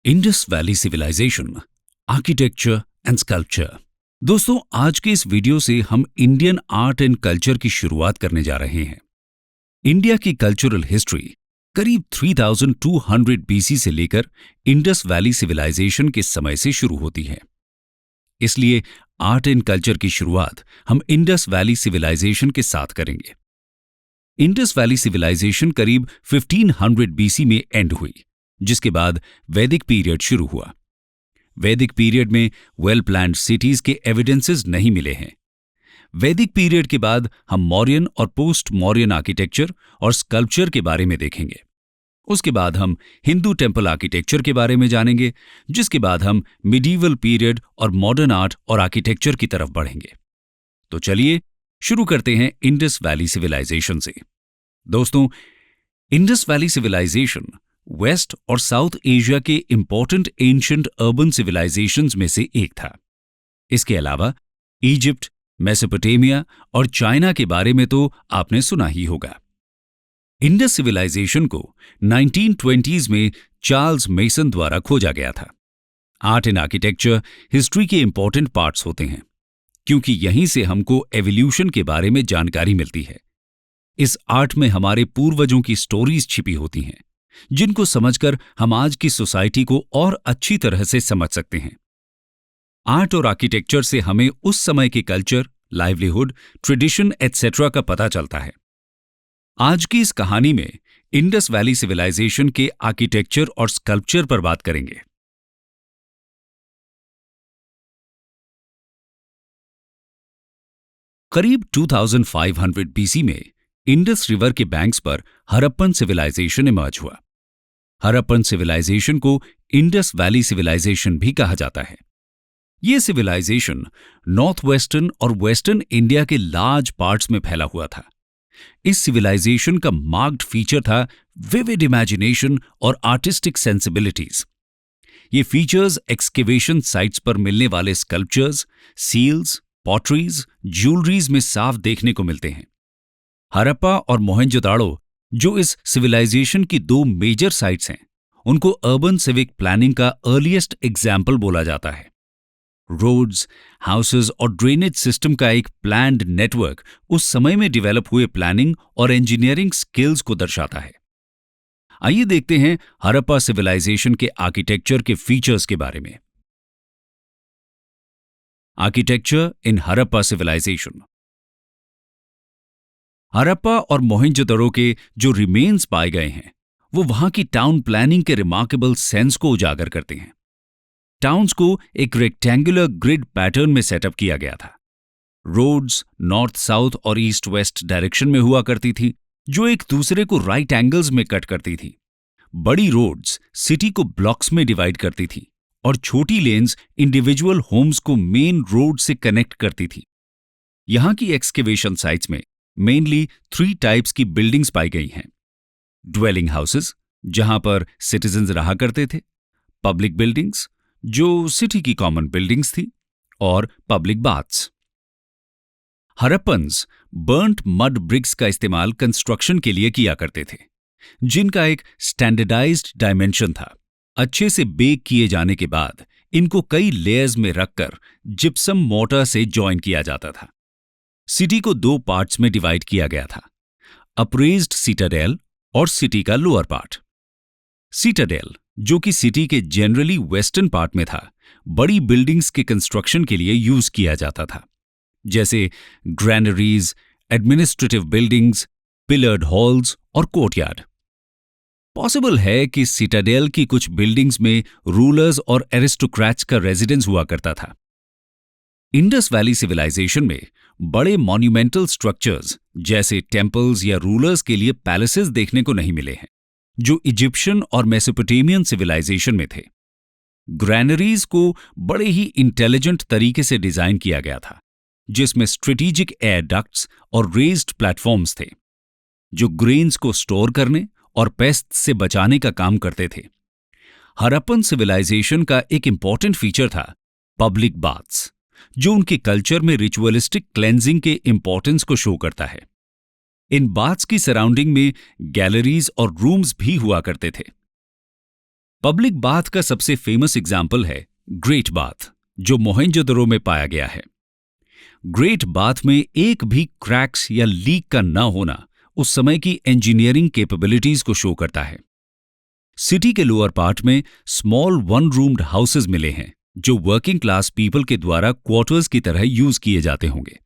Indus valley civilization, architecture and sculpture. दोस्तों, आज के इस वीडियो से हम इंडियन आर्ट एंड कल्चर की शुरुआत करने जा रहे हैं। इंडिया की कल्चरल हिस्ट्री करीब 3200 बीसी से लेकर इंडस वैली सिविलाइजेशन के समय से शुरू होती है। इसलिए आर्ट एंड कल्चर की शुरुआत हम इंडस वैली सिविलाइजेशन के साथ करेंगे। इंडस वैली सिविलाइजेशन करीब 1500 बीसी में एंड हुई, जिसके बाद वैदिक पीरियड शुरू हुआ। वैदिक पीरियड में वेल प्लान्ड सिटीज के एविडेंसेस नहीं मिले हैं। वैदिक पीरियड के बाद हम मौर्यन और पोस्ट मौर्यन आर्किटेक्चर और स्कल्पचर के बारे में देखेंगे। उसके बाद हम हिंदू टेम्पल आर्किटेक्चर के बारे में जानेंगे, जिसके बाद हम मिडीवल पीरियड और मॉडर्न आर्ट और आर्किटेक्चर की तरफ बढ़ेंगे। तो चलिए शुरू करते हैं इंडस वैली सिविलाइजेशन से। दोस्तों, इंडस वैली सिविलाइजेशन वेस्ट और साउथ एशिया के इंपॉर्टेंट एंशिएंट अर्बन सिविलाइजेशंस में से एक था। इसके अलावा इजिप्ट, मेसोपोटामिया और चाइना के बारे में तो आपने सुना ही होगा। इंडस सिविलाइजेशन को 1920s में चार्ल्स मेसन द्वारा खोजा गया था। आर्ट एंड आर्किटेक्चर हिस्ट्री के इंपॉर्टेंट पार्ट्स होते हैं, क्योंकि यहीं से हमको एवोल्यूशन के बारे में जानकारी मिलती है। इस आर्ट में हमारे पूर्वजों की स्टोरीज छिपी होती हैं, जिनको समझकर हम आज की सोसाइटी को और अच्छी तरह से समझ सकते हैं। आर्ट और आर्किटेक्चर से हमें उस समय के कल्चर, लाइवलीहुड, ट्रेडिशन एटसेट्रा का पता चलता है। आज की इस कहानी में इंडस वैली सिविलाइजेशन के आर्किटेक्चर और स्कल्पचर पर बात करेंगे। करीब 2500 बीसी में इंडस रिवर के बैंक्स पर हड़प्पन सिविलाइजेशन इमर्ज हुआ। हड़प्पन सिविलाइजेशन को इंडस वैली सिविलाइजेशन भी कहा जाता है। यह सिविलाइजेशन नॉर्थ वेस्टर्न और वेस्टर्न इंडिया के लार्ज पार्ट्स में फैला हुआ था। इस सिविलाइजेशन का मार्क्ड फीचर था विविड इमेजिनेशन और आर्टिस्टिक सेंसिबिलिटीज। ये फीचर्स एक्सकेवेशन साइट्स पर मिलने वाले स्कल्पचर्स, सील्स, पॉटरीज, ज्वेलरीज में साफ देखने को मिलते हैं। हड़प्पा और मोहनजोदाड़ो, जो इस सिविलाइजेशन की दो मेजर साइट्स हैं, उनको अर्बन सिविक प्लानिंग का अर्लीस्ट एग्जाम्पल बोला जाता है। रोड्स, हाउसेस और ड्रेनेज सिस्टम का एक प्लान्ड नेटवर्क उस समय में डेवलप हुए प्लानिंग और इंजीनियरिंग स्किल्स को दर्शाता है। आइए देखते हैं हड़प्पा सिविलाइजेशन के आर्किटेक्चर के फीचर्स के बारे में। Architecture in Harappa civilization. Harappa और मोहनजोदड़ो के जो रिमेन्स पाए गए हैं, वो वहां की टाउन प्लानिंग के रिमार्केबल सेंस को उजागर करते हैं। टाउन्स को एक रेक्टेंगुलर ग्रिड पैटर्न में सेटअप किया गया था। रोड्स नॉर्थ साउथ और ईस्ट वेस्ट डायरेक्शन में हुआ करती थी, जो एक दूसरे को राइट एंगल्स में कट करती थी। बड़ी रोड्स सिटी को ब्लॉक्स में डिवाइड करती थी और छोटी लेन्स इंडिविजुअल होम्स को मेन रोड से कनेक्ट करती थी। यहां की एक्सकेवेशन साइट्स में मेनली 3 टाइप्स की बिल्डिंग्स पाई गई हैं। ड्वेलिंग हाउसेस, जहां पर सिटीजन्स रहा करते थे, पब्लिक बिल्डिंग्स, जो सिटी की कॉमन बिल्डिंग्स थी, और public baths. Harappans burnt mud bricks का इस्तेमाल कंस्ट्रक्शन के लिए किया करते थे, जिनका एक स्टैंडर्डाइज्ड डायमेंशन था। अच्छे से बेक किए जाने के बाद इनको कई लेयर्स में रखकर जिप्सम मोर्टार से जॉइन किया जाता था। सिटी को 2 पार्ट्स में डिवाइड किया गया था, अप्रेज्ड सिटाडेल और सिटी का लोअर पार्ट। सिटाडेल, जो कि सिटी के जनरली वेस्टर्न पार्ट में था, बड़ी बिल्डिंग्स के कंस्ट्रक्शन के लिए यूज किया जाता था, जैसे granaries, administrative buildings, pillared halls और कोर्टयार्ड। पॉसिबल है कि सिटाडेल की कुछ बिल्डिंग्स में रूलर्स और एरिस्टोक्रेट्स का रेजिडेंस हुआ करता था। इंडस वैली सिविलाइजेशन में बड़े मॉन्यूमेंटल स्ट्रक्चर्स जैसे टेम्पल्स या रूलर्स के लिए पैलेसेस देखने को नहीं मिले हैं, जो इजिप्शियन और मेसोपोटामियन सिविलाइजेशन में थे। ग्रैनरीज को बड़े ही इंटेलिजेंट तरीके से डिजाइन किया गया था, जिसमें स्ट्रेटेजिक एयर डक्ट्स और रेज्ड प्लेटफॉर्म्स थे, जो ग्रेन्स को स्टोर करने और पेस्ट से बचाने का काम करते थे। हड़प्पन सिविलाइजेशन का एक इंपॉर्टेंट फीचर था पब्लिक बाथ्स, जो उनके कल्चर में रिचुअलिस्टिक क्लेंजिंग के इंपॉर्टेंस को शो करता है। इन बाथ्स की सराउंडिंग में गैलरीज और रूम्स भी हुआ करते थे। पब्लिक बाथ का सबसे फेमस एग्जाम्पल है ग्रेट बाथ, जो मोहेंजोदड़ो में पाया गया है। ग्रेट बाथ में एक भी क्रैक्स या लीक का न होना उस समय की इंजीनियरिंग कैपेबिलिटीज को शो करता है। सिटी के लोअर पार्ट में स्मॉल वन रूम्ड हाउसेज मिले हैं, जो वर्किंग क्लास पीपल के द्वारा क्वार्टर्स की तरह यूज किए जाते होंगे।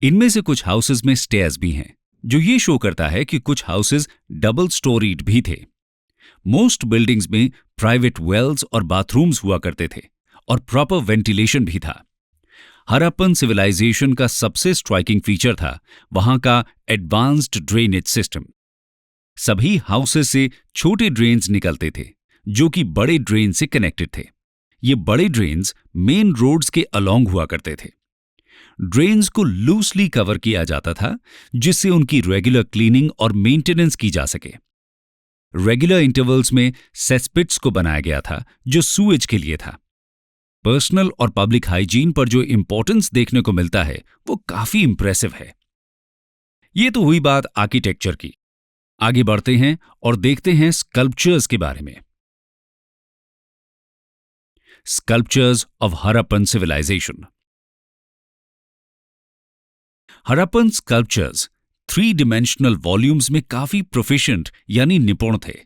इनमें से कुछ हाउसेज में स्टेयर्स भी हैं, जो ये शो करता है कि कुछ हाउसेज डबल स्टोरीड भी थे। मोस्ट बिल्डिंग्स में प्राइवेट वेल्स और बाथरूम्स हुआ करते थे और प्रॉपर वेंटिलेशन भी था। हरप्पन सिविलाइजेशन का सबसे स्ट्राइकिंग फीचर था वहां का एडवांस्ड ड्रेनेज सिस्टम। सभी हाउसेस से छोटे ड्रेन्स निकलते थे, जो कि बड़े ड्रेन से कनेक्टेड थे। ये बड़े ड्रेन्स मेन रोड्स के अलोंग हुआ करते थे। ड्रेन्स को लूसली कवर किया जाता था, जिससे उनकी रेगुलर क्लीनिंग और मेंटेनेंस की जा सके। रेगुलर इंटरवल्स में सेस्पिट्स को बनाया गया था, जो सूएज के लिए था। पर्सनल और पब्लिक हाइजीन पर जो इंपॉर्टेंस देखने को मिलता है वो काफी इंप्रेसिव है। ये तो हुई बात आर्किटेक्चर की। आगे बढ़ते हैं और देखते हैं स्कल्पचर्स के बारे में। Sculptures of Harappan civilization. Harappan sculptures 3 dimensional volumes में काफी प्रोफिशिएंट यानी निपुण थे।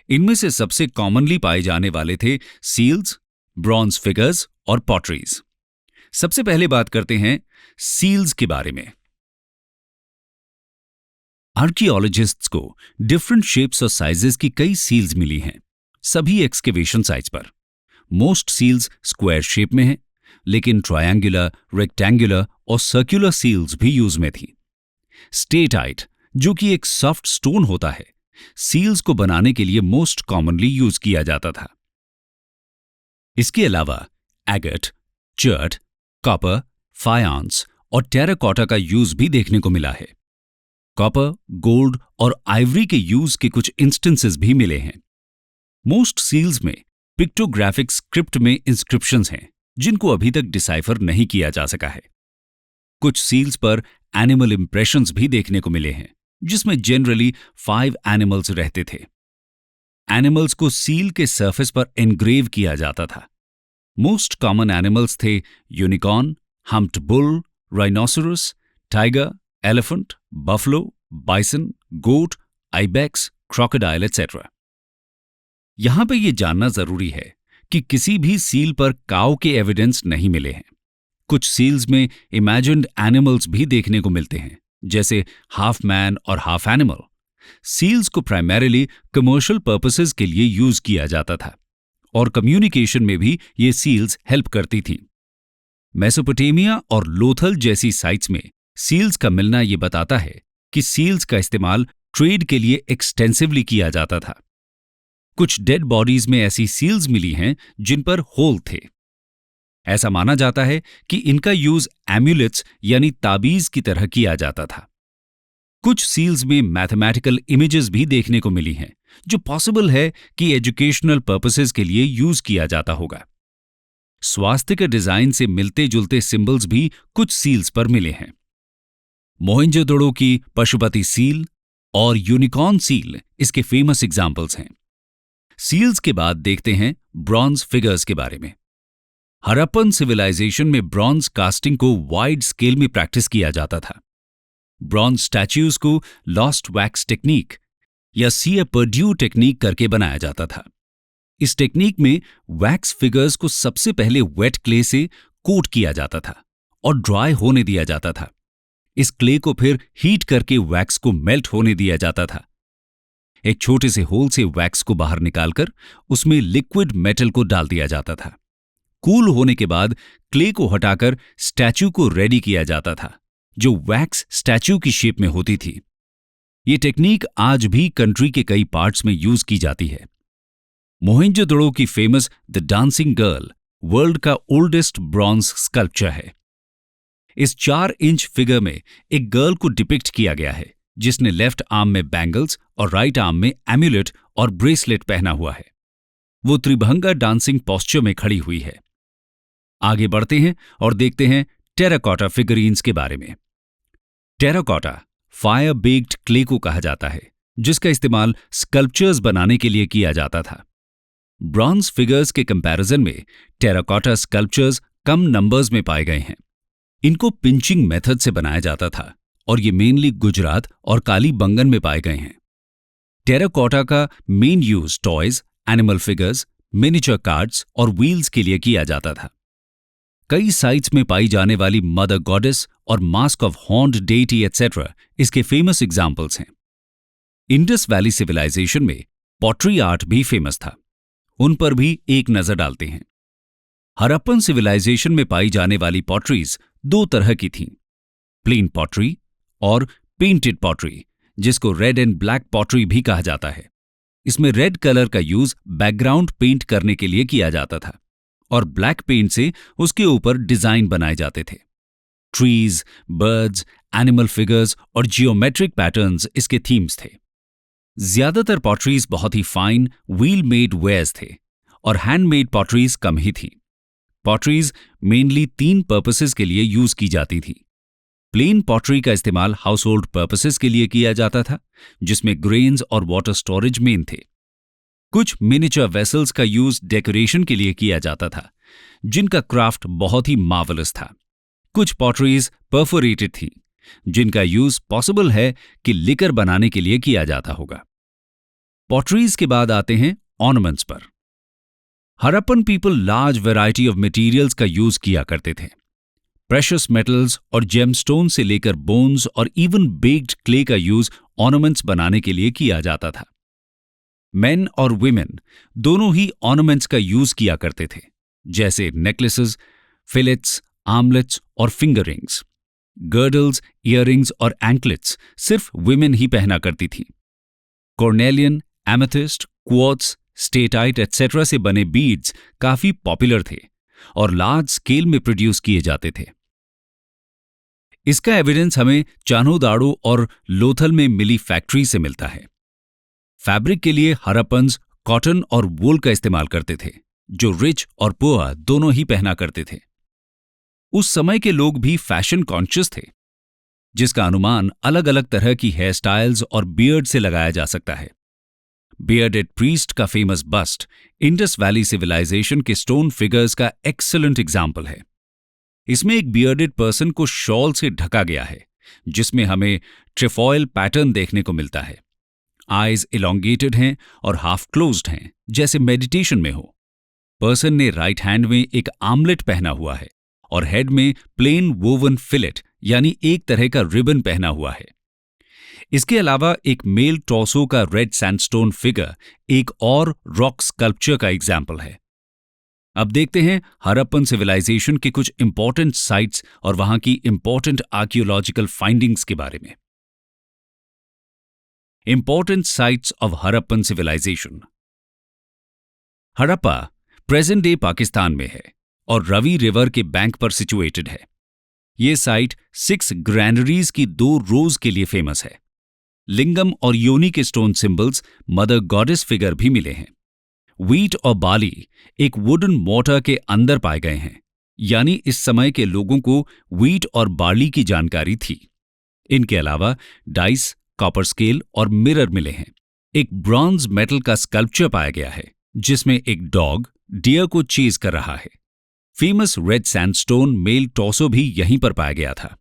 इनमें से सबसे कॉमनली पाए जाने वाले थे सील्स, ब्रॉन्ज फिगर्स और पॉटरीज। सबसे पहले बात करते हैं सील्स के बारे में। आर्कियोलॉजिस्ट्स को डिफरेंट शेप्स और साइजेस की कई सील्स मिली हैं, सभी एक्सकेवेशन साइट्स पर। मोस्ट सील्स स्क्वायर शेप में हैं, लेकिन रेक्टेंगुलर और सर्कुलर सील्स भी यूज में थी। स्टेटाइट, जो कि एक सॉफ्ट स्टोन होता है, सील्स को बनाने के लिए मोस्ट कॉमनली यूज किया जाता था। इसके अलावा एगट, चर्ट, कॉपर, फायांस और टेराकोटा का यूज भी देखने को मिला है। कॉपर, गोल्ड और आइवरी के यूज के कुछ इंस्टेंसेस भी मिले हैं। मोस्ट सील्स में पिक्टोग्राफिक स्क्रिप्ट में इंस्क्रिप्शंस हैं, जिनको अभी तक डिसाइफर नहीं किया जा सका है। कुछ सील्स पर एनिमल इंप्रेशंस भी देखने को मिले हैं, जिसमें जनरली 5 एनिमल्स रहते थे। एनिमल्स को सील के सरफेस पर एनग्रेव किया जाता था। मोस्ट कॉमन एनिमल्स थे unicorn, humped bull, rhinoceros, tiger, elephant, buffalo, bison, goat, ibex, crocodile etcetera. यहां पे ये जानना जरूरी है कि किसी भी सील पर काऊ के एविडेंस नहीं मिले हैं। कुछ सील्स में इमेजिन्ड एनिमल्स भी देखने को मिलते हैं, जैसे हाफ मैन और हाफ एनिमल। सील्स को प्राइमरीली कमर्शियल पर्पसेस के लिए यूज किया जाता था और कम्युनिकेशन में भी ये सील्स हेल्प करती थी। मेसोपोटामिया और लोथल जैसी साइट्स में सील्स का मिलना ये बताता है कि सील्स का इस्तेमाल ट्रेड के लिए एक्सटेंसिवली किया जाता था। कुछ डेड बॉडीज में ऐसी सील्स मिली हैं जिन पर होल थे। ऐसा माना जाता है कि इनका यूज एम्यूलेट्स यानी ताबीज की तरह किया जाता था। कुछ सील्स में मैथमेटिकल इमेजेस भी देखने को मिली हैं, जो पॉसिबल है कि एजुकेशनल पर्पसेस के लिए यूज किया जाता होगा। स्वास्थ्य के डिजाइन से मिलते जुलते सिंबल्स भी कुछ सील्स पर मिले हैं। मोहेंजोदड़ो की पशुपति सील और यूनिकॉर्न सील इसके फेमस एग्जाम्पल्स हैं। सील्स के बाद देखते हैं ब्रॉन्ज फिगर्स के बारे में। हरप्पन सिविलाइजेशन में ब्रॉन्ज कास्टिंग को वाइड स्केल में प्रैक्टिस किया जाता था। ब्रॉन्ज स्टैच्यूज को लॉस्ट वैक्स टेक्निक या सी ए पर्ड्यू टेक्निक करके बनाया जाता था। इस टेक्निक में वैक्स फिगर्स को सबसे पहले वेट क्ले से कोट किया जाता था और ड्राई होने दिया जाता था। इस क्ले को फिर हीट करके वैक्स को मेल्ट होने दिया जाता था। एक छोटे से होल से वैक्स को बाहर निकालकर उसमें लिक्विड मेटल को डाल दिया जाता था। कूल होने के बाद क्ले को हटाकर स्टैच्यू को रेडी किया जाता था, जो वैक्स स्टैच्यू की शेप में होती थी। ये टेक्निक आज भी कंट्री के कई पार्ट्स में यूज की जाती है। मोहेंजोदड़ो की famous the dancing girl world का ओल्डेस्ट ब्रॉन्ज स्कल्पचर है। इस 4 इंच फिगर में एक गर्ल को डिपिक्ट किया गया है, जिसने लेफ्ट आर्म में बैंगल्स और राइट आर्म में एम्यूलेट और ब्रेसलेट पहना हुआ है। वो त्रिभंगा डांसिंग पोस्चर में खड़ी हुई है। आगे बढ़ते हैं और देखते हैं टेराकोटा फिगरीन्स के बारे में। टेराकोटा फायर बेक्ड क्ले को कहा जाता है, जिसका इस्तेमाल स्कल्पचर्स बनाने के लिए किया जाता था। ब्रॉन्ज फिगर्स के कंपैरिजन में टेराकोटा स्कल्पचर्स कम नंबर्स में पाए गए हैं। इनको पिंचिंग मेथड से बनाया जाता था और ये मेनली गुजरात और कालीबंगन में पाए गए हैं। टेराकोटा का main use toys, animal figures, miniature cards और व्हील्स के लिए किया जाता था। कई साइट्स में पाई जाने वाली मदर गॉडेस और mask of horned deity etcetera इसके फेमस एग्जाम्पल्स हैं। इंडस वैली सिविलाइजेशन में पॉटरी आर्ट भी फेमस था। उन पर भी एक नजर डालते हैं। हड़प्पन सिविलाइजेशन में पाई जाने वाली पॉटरीज दो तरह की थीं, प्लेन पॉटरी और पेंटेड पॉटरी, जिसको रेड एंड ब्लैक पॉटरी भी कहा जाता है। इसमें रेड कलर का यूज बैकग्राउंड पेंट करने के लिए किया जाता था और ब्लैक पेंट से उसके ऊपर डिजाइन बनाए जाते थे। ट्रीज, बर्ड्स, एनिमल फिगर्स और जियोमेट्रिक पैटर्न्स इसके थीम्स थे। ज्यादातर पॉटरीज बहुत ही फाइन व्हील मेड वेयर्स थे और हैंडमेड पॉटरीज कम ही थी। पॉटरीज मेनली 3 पर्पसेस के लिए यूज की जाती थी। प्लेन पॉटरी का इस्तेमाल हाउस होल्ड पर्पसेस के लिए किया जाता था, जिसमें ग्रेन्स और वाटर स्टोरेज मेन थे। कुछ मिनिएचर वेसल्स का यूज डेकोरेशन के लिए किया जाता था, जिनका क्राफ्ट बहुत ही मार्वलस था। कुछ पॉटरीज परफोरेटेड थी, जिनका यूज पॉसिबल है कि लिकर बनाने के लिए किया जाता होगा। पॉटरीज के बाद आते हैं ऑर्नामेंट्स पर। Harappan people large variety of materials का यूज किया करते थे। प्रेशियस मेटल्स और जेमस्टोन से लेकर बोन्स और इवन बेक्ड क्ले का यूज ऑर्नामेंट्स बनाने के लिए किया जाता था। मेन और वुमेन दोनों ही ऑर्नामेंट्स का यूज किया करते थे, जैसे नेकलेसेस, फिलेट्स, आर्मलेट्स और फिंगर रिंग्स। गर्डल्स, ईयररिंग्स और एंकलेट्स सिर्फ वुमेन ही पहना करती थीं। कॉर्नेलियन, एमेथिस्ट, क्वार्ट्ज, स्टेटाइट एटसेट्रा से बने बीड्स काफी पॉपुलर थे और लार्ज स्केल में प्रोड्यूस किए जाते थे। इसका एविडेंस हमें चान्होदाड़ो और लोथल में मिली फैक्ट्री से मिलता है। फैब्रिक के लिए हड़प्पन्स कॉटन और वूल का इस्तेमाल करते थे, जो रिच और पुअर दोनों ही पहना करते थे। उस समय के लोग भी फैशन कॉन्शियस थे, जिसका अनुमान अलग अलग तरह की हेयर स्टाइल्स और बियर्ड से लगाया जा सकता है। बियर्डेड प्रीस्ट का famous bust Indus valley civilization के स्टोन फिगर्स का एक्सीलेंट एग्जाम्पल है। इसमें एक बियर्डेड पर्सन को शॉल से ढका गया है, जिसमें हमें ट्रेफॉयल पैटर्न देखने को मिलता है। आईज इलोंगेटेड हैं और हाफ क्लोज्ड हैं, जैसे मेडिटेशन में हो। पर्सन ने राइट हैंड में एक आर्मलेट पहना हुआ है और हेड में प्लेन वोवन फिलेट यानी एक तरह का रिबन पहना हुआ है। इसके अलावा एक मेल टॉर्सो का रेड सैंडस्टोन फिगर एक और रॉक स्कल्पचर का एग्जाम्पल है। अब देखते हैं हड़प्पन सिविलाइजेशन के कुछ इंपॉर्टेंट साइट्स और वहां की इंपॉर्टेंट आर्कियोलॉजिकल फाइंडिंग्स के बारे में। Important sites of Harappan civilization. Harappa present day Pakistan में है और रवि रिवर के बैंक पर सिचुएटेड है। यह साइट 6 ग्रैनरीज की 2 रोज के लिए फेमस है। लिंगम और योनि के stone symbols, mother goddess figure भी मिले हैं। व्हीट और बार्ली एक वुडन मोर्टर के अंदर पाए गए हैं, यानी इस समय के लोगों को व्हीट और बार्ली की जानकारी थी। इनके अलावा डाइस, कॉपर स्केल और मिरर मिले हैं। एक ब्रॉन्ज मेटल का स्कल्पचर पाया गया है, जिसमें एक डॉग डियर को चेज कर रहा है। Famous red sandstone male torso भी यहीं पर पाया गया था।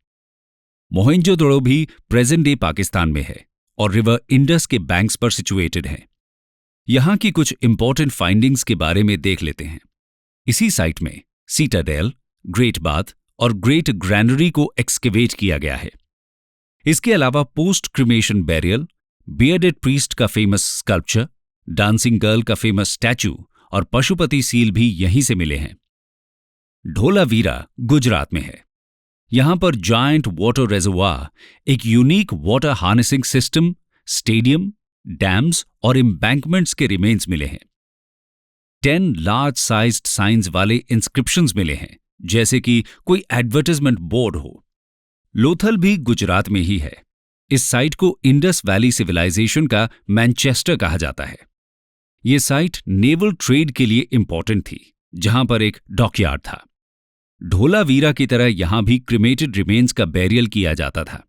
मोहेंजोदड़ो भी प्रेजेंट डे पाकिस्तान में है और रिवर इंडस के बैंक्स पर सिचुएटेड है। यहां की कुछ इंपॉर्टेंट फाइंडिंग्स के बारे में देख लेते हैं। इसी साइट में सीटाडेल, ग्रेट बाथ और ग्रेट ग्रैनरी को एक्सकेवेट किया गया है। इसके अलावा post cremation burial, bearded priest का फेमस स्कल्पचर, डांसिंग गर्ल का फेमस स्टैचू और पशुपति सील भी यहीं से मिले हैं। ढोलावीरा गुजरात में है। यहां पर जायंट वाटर रेजर्वायर, एक unique water harnessing system, stadium, dams और एम्बैंकमेंट्स के रिमेन्स मिले हैं। 10 लार्ज साइज्ड साइंस वाले इंस्क्रिप्शंस मिले हैं, जैसे कि कोई एडवर्टाइजमेंट बोर्ड हो। लोथल भी गुजरात में ही है। इस साइट को इंडस वैली सिविलाइजेशन का मैनचेस्टर कहा जाता है। यह साइट नेवल ट्रेड के लिए इंपॉर्टेंट थी, जहां पर एक डॉकयार्ड था। ढोलावीरा की तरह यहां भी क्रिमेटेड रिमेन्स का बैरियल किया जाता था।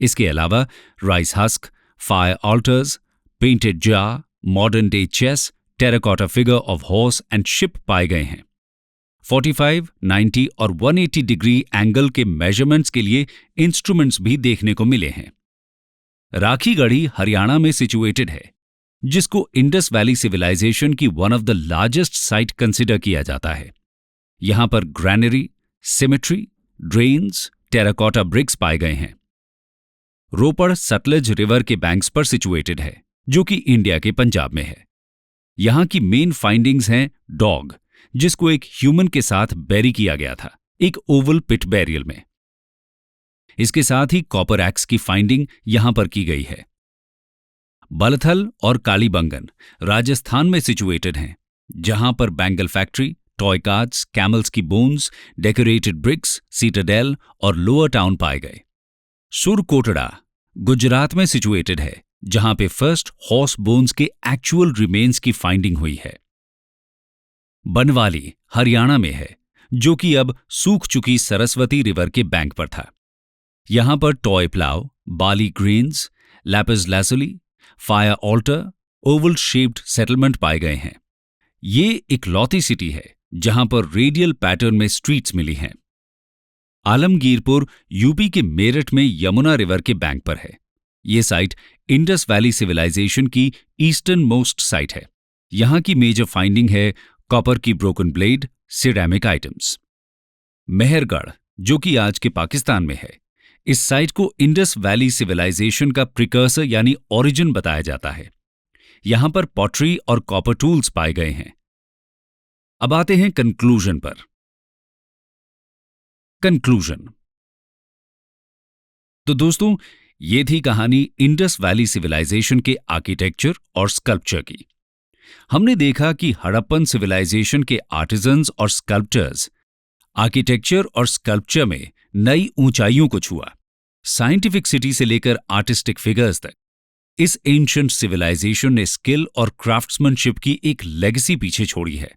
इसके अलावा rice husk, fire altars, painted jar, modern day chess, terracotta figure of horse and ship पाए गए हैं। 45, 90 और 180 डिग्री एंगल के मेजरमेंट्स के लिए इंस्ट्रूमेंट्स भी देखने को मिले हैं। राखीगढ़ी हरियाणा में सिचुएटेड है, जिसको इंडस वैली सिविलाइजेशन की one of the largest site consider किया जाता है। यहां पर granary, cemetery, drains, terracotta bricks पाए गए हैं। रोपड़ सतलज रिवर के बैंक्स पर सिचुएटेड है, जो कि इंडिया के पंजाब में है। यहां की मेन फाइंडिंग्स हैं डॉग, जिसको एक ह्यूमन के साथ बैरी किया गया था, एक ओवल पिट बैरियल में। इसके साथ ही कॉपर एक्स की फाइंडिंग यहां पर की गई है। बलथल और कालीबंगन राजस्थान में सिचुएटेड हैं, जहां पर bangle factory, toy cards, camels की बोन्स, डेकोरेटेड ब्रिक्स, सीटाडेल और लोअर टाउन पाए गए। सुरकोटड़ा गुजरात में सिचुएटेड है, जहां पे फर्स्ट हॉर्स बोन्स के एक्चुअल रिमेन्स की फाइंडिंग हुई है। बनवाली हरियाणा में है, जो कि अब सूख चुकी सरस्वती रिवर के बैंक पर था। यहां पर toy plough, barley grains, lapis lazuli, fire altar, oval shaped settlement पाए गए हैं। ये इकलौती सिटी है जहां पर रेडियल पैटर्न में स्ट्रीट्स मिली हैं। आलमगीरपुर यूपी के मेरठ में यमुना रिवर के बैंक पर है। ये साइट इंडस वैली सिविलाइजेशन की ईस्टर्न मोस्ट साइट है। यहां की मेजर फाइंडिंग है कॉपर की broken blade, ceramic items. Mehrgarh, जो कि आज के पाकिस्तान में है, इस साइट को इंडस वैली सिविलाइजेशन का प्रिकर्सर यानी ओरिजिन बताया जाता है। यहां पर पॉटरी और कॉपर टूल्स पाए गए हैं। अब आते हैं कंक्लूजन पर। कंक्लूजन। तो दोस्तों, ये थी कहानी इंडस वैली सिविलाइजेशन के आर्किटेक्चर और स्कल्पचर की। हमने देखा कि हड़प्पन सिविलाइजेशन के आर्टिजन्स और स्कल्पटर्स आर्किटेक्चर और स्कल्पचर में नई ऊंचाइयों को छुआ। साइंटिफिक सिटी से लेकर आर्टिस्टिक फिगर्स तक इस एंशिएंट सिविलाइजेशन ने स्किल और क्राफ्ट्समैनशिप की एक लेगेसी पीछे छोड़ी है।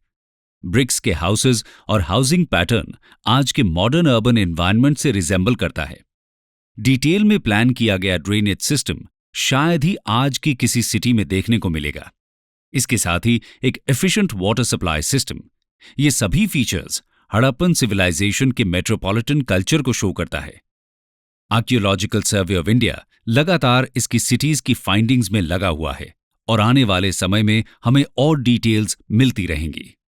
ब्रिक्स के हाउसेज और हाउसिंग पैटर्न आज के मॉडर्न अर्बन एनवायरनमेंट से रिजेंबल करता है। डिटेल में प्लान किया गया ड्रेनेज सिस्टम शायद ही आज की किसी सिटी में देखने को मिलेगा। इसके साथ ही एक एफिशिएंट वाटर सप्लाई सिस्टम, ये सभी फीचर्स हड़प्पन सिविलाइजेशन के मेट्रोपॉलिटन कल्चर को शो करता है। आर्कियोलॉजिकल सर्वे ऑफ इंडिया लगातार इसकी सिटीज की फाइंडिंग्स में लगा हुआ है और आने वाले समय में हमें और डिटेल्स मिलती रहेंगी।